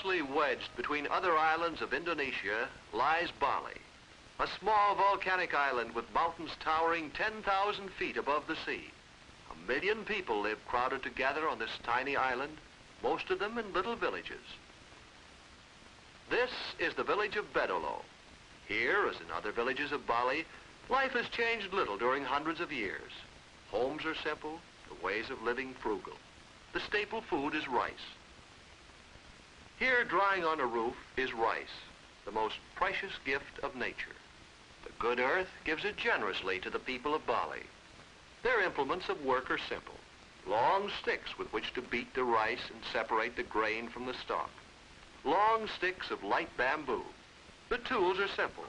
Closely wedged between other islands of Indonesia lies Bali, a small volcanic island with mountains towering 10,000 feet above the sea. 1,000,000 people live crowded together on this tiny island, most of them in little villages. This is the village of Bedolo. Here, as in other villages of Bali, life has changed little during hundreds of years. Homes are simple, the ways of living frugal. The staple food is rice. Here, drying on a roof, is rice, the most precious gift of nature. The good earth gives it generously to the people of Bali. Their implements of work are simple. Long sticks with which to beat the rice and separate the grain from the stalk. Long sticks of light bamboo. The tools are simple,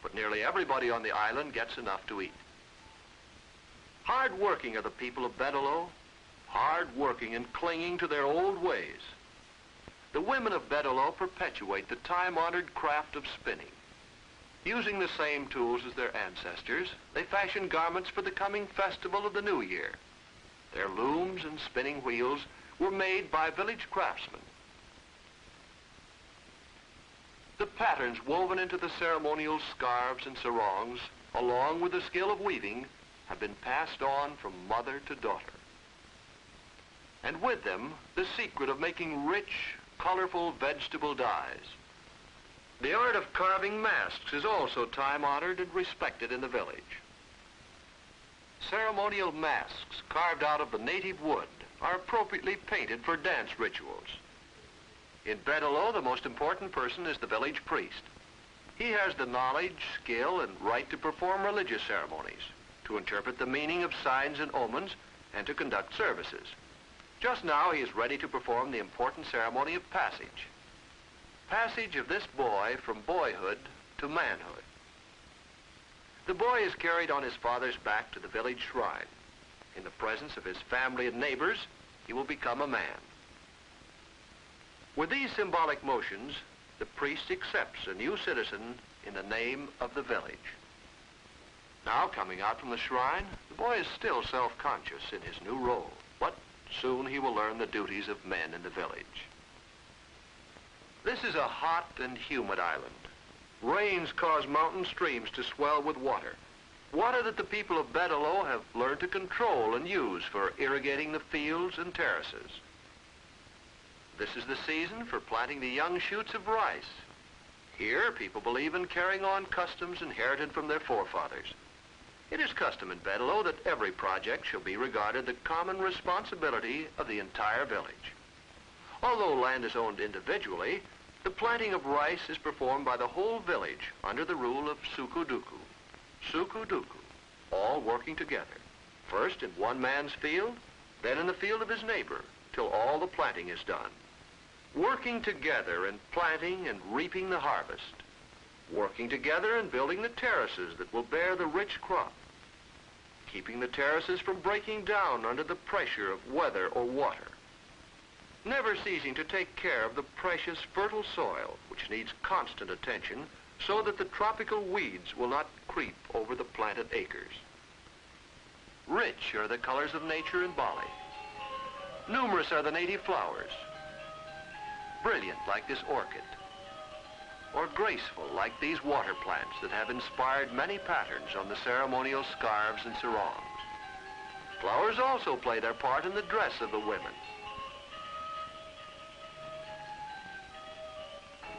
but nearly everybody on the island gets enough to eat. Hard working are the people of Bedolo, hard working and clinging to their old ways. The women of Bedolo perpetuate the time-honored craft of spinning. Using the same tools as their ancestors, they fashion garments for the coming festival of the New Year. Their looms and spinning wheels were made by village craftsmen. The patterns woven into the ceremonial scarves and sarongs, along with the skill of weaving, have been passed on from mother to daughter. And with them, the secret of making rich, colorful vegetable dyes. The art of carving masks is also time-honored and respected in the village. Ceremonial masks carved out of the native wood are appropriately painted for dance rituals. In Bedolo, the most important person is the village priest. He has the knowledge, skill, and right to perform religious ceremonies, to interpret the meaning of signs and omens, and to conduct services. Just now, he is ready to perform the important ceremony of passage. Passage of this boy from boyhood to manhood. The boy is carried on his father's back to the village shrine. In the presence of his family and neighbors, he will become a man. With these symbolic motions, the priest accepts a new citizen in the name of the village. Now, coming out from the shrine, the boy is still self-conscious in his new role, but soon he will learn the duties of men in the village. This is a hot and humid island. Rains cause mountain streams to swell with water. Water that the people of Bedolo have learned to control and use for irrigating the fields and terraces. This is the season for planting the young shoots of rice. Here, people believe in carrying on customs inherited from their forefathers. It is custom in Bedolo that every project shall be regarded the common responsibility of the entire village. Although land is owned individually, the planting of rice is performed by the whole village under the rule of suku-duku. Suku-duku, all working together, first in one man's field, then in the field of his neighbor, till all the planting is done. Working together in planting and reaping the harvest. Working together in building the terraces that will bear the rich crop. Keeping the terraces from breaking down under the pressure of weather or water. Never ceasing to take care of the precious fertile soil, which needs constant attention so that the tropical weeds will not creep over the planted acres. Rich are the colors of nature in Bali. Numerous are the native flowers. Brilliant like this orchid, or graceful like these water plants that have inspired many patterns on the ceremonial scarves and sarongs. Flowers also play their part in the dress of the women.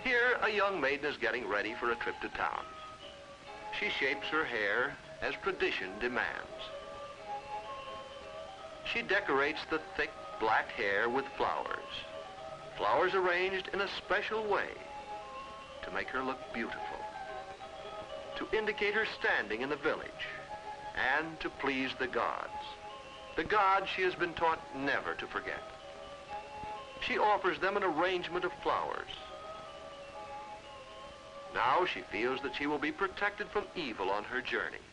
Here, a young maiden is getting ready for a trip to town. She shapes her hair as tradition demands. She decorates the thick black hair with flowers. Flowers arranged in a special way to make her look beautiful, to indicate her standing in the village, and to please the gods. The gods she has been taught never to forget. She offers them an arrangement of flowers. Now she feels that she will be protected from evil on her journey.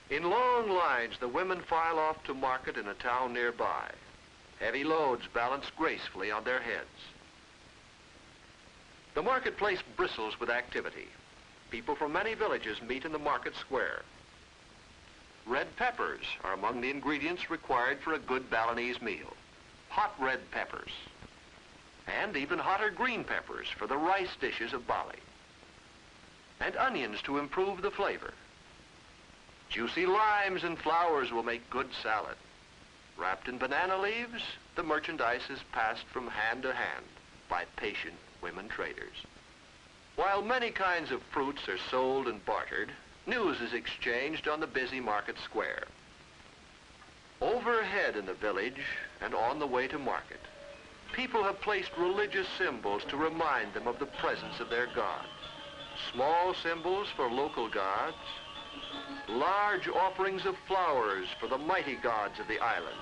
In long lines, the women file off to market in a town nearby. Heavy loads balance gracefully on their heads. The marketplace bristles with activity. People from many villages meet in the market square. Red peppers are among the ingredients required for a good Balinese meal. Hot red peppers. and even hotter green peppers for the rice dishes of Bali, and onions to improve the flavor. Juicy limes and flowers will make good salad. Wrapped in banana leaves, the merchandise is passed from hand to hand by patient women traders. While many kinds of fruits are sold and bartered, news is exchanged on the busy market square. Overhead in the village and on the way to market, people have placed religious symbols to remind them of the presence of their gods. Small symbols for local gods, large offerings of flowers for the mighty gods of the island.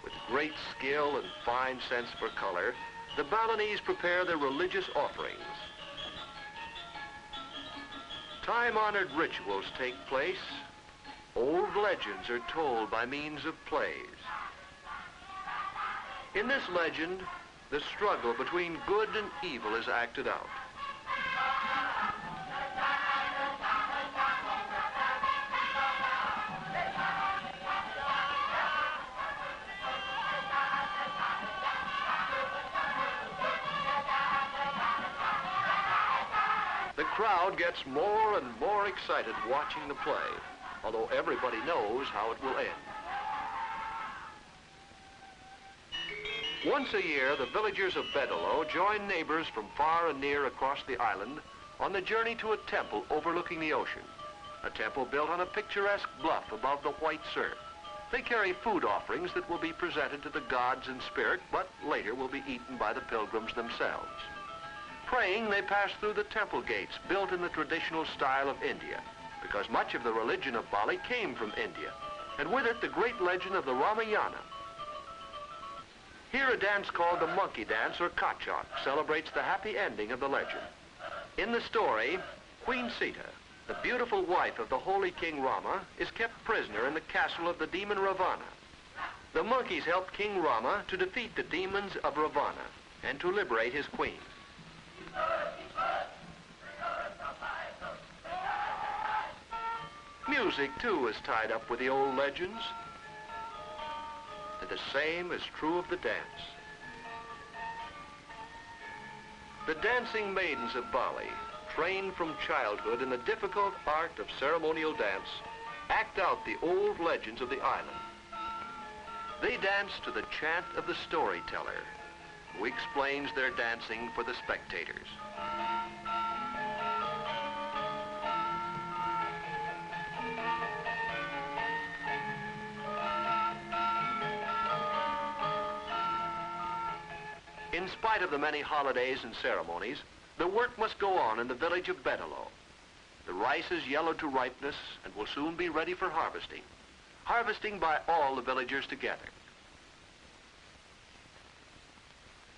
With great skill and fine sense for color, the Balinese prepare their religious offerings. Time-honored rituals take place. Old legends are told by means of plays. In this legend, the struggle between good and evil is acted out. The crowd gets more and more excited watching the play, although everybody knows how it will end. Once a year, the villagers of Bedalo join neighbors from far and near across the island on the journey to a temple overlooking the ocean, a temple built on a picturesque bluff above the white surf. They carry food offerings that will be presented to the gods in spirit, but later will be eaten by the pilgrims themselves. Praying, they pass through the temple gates built in the traditional style of India, because much of the religion of Bali came from India, and with it the great legend of the Ramayana. Here a dance called the monkey dance or kachak celebrates the happy ending of the legend. In the story, Queen Sita, the beautiful wife of the holy King Rama, is kept prisoner in the castle of the demon Ravana. The monkeys helped King Rama to defeat the demons of Ravana and to liberate his queen. Music, too, is tied up with the old legends. And the same is true of the dance. The dancing maidens of Bali, trained from childhood in the difficult art of ceremonial dance, act out the old legends of the island. They dance to the chant of the storyteller, who explains their dancing for the spectators. In spite of the many holidays and ceremonies, the work must go on in the village of Bedalo. The rice is yellowed to ripeness and will soon be ready for harvesting. Harvesting by all the villagers together.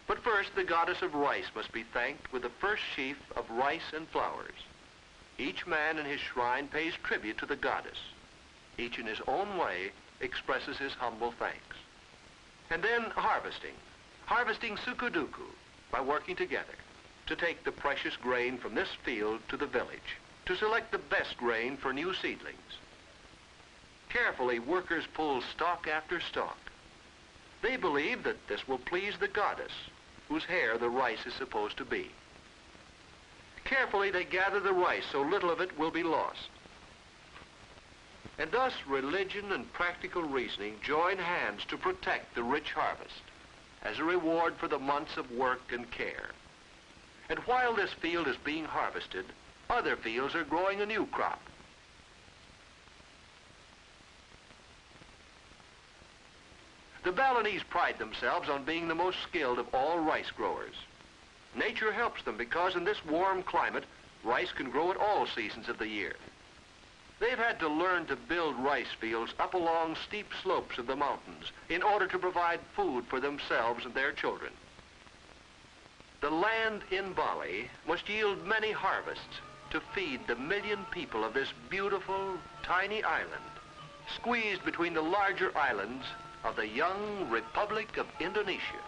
But first, the goddess of rice must be thanked with the first sheaf of rice and flowers. Each man in his shrine pays tribute to the goddess. Each in his own way expresses his humble thanks. And then harvesting. Harvesting sukuduku by working together to take the precious grain from this field to the village, to select the best grain for new seedlings. Carefully, workers pull stalk after stalk. They believe that this will please the goddess, whose hair the rice is supposed to be. Carefully, they gather the rice so little of it will be lost. And thus, religion and practical reasoning join hands to protect the rich harvest as a reward for the months of work and care. And while this field is being harvested, other fields are growing a new crop. The Balinese pride themselves on being the most skilled of all rice growers. Nature helps them because in this warm climate, rice can grow at all seasons of the year. They've had to learn to build rice fields up along steep slopes of the mountains in order to provide food for themselves and their children. The land in Bali must yield many harvests to feed the 1 million people of this beautiful, tiny island, squeezed between the larger islands of the young Republic of Indonesia.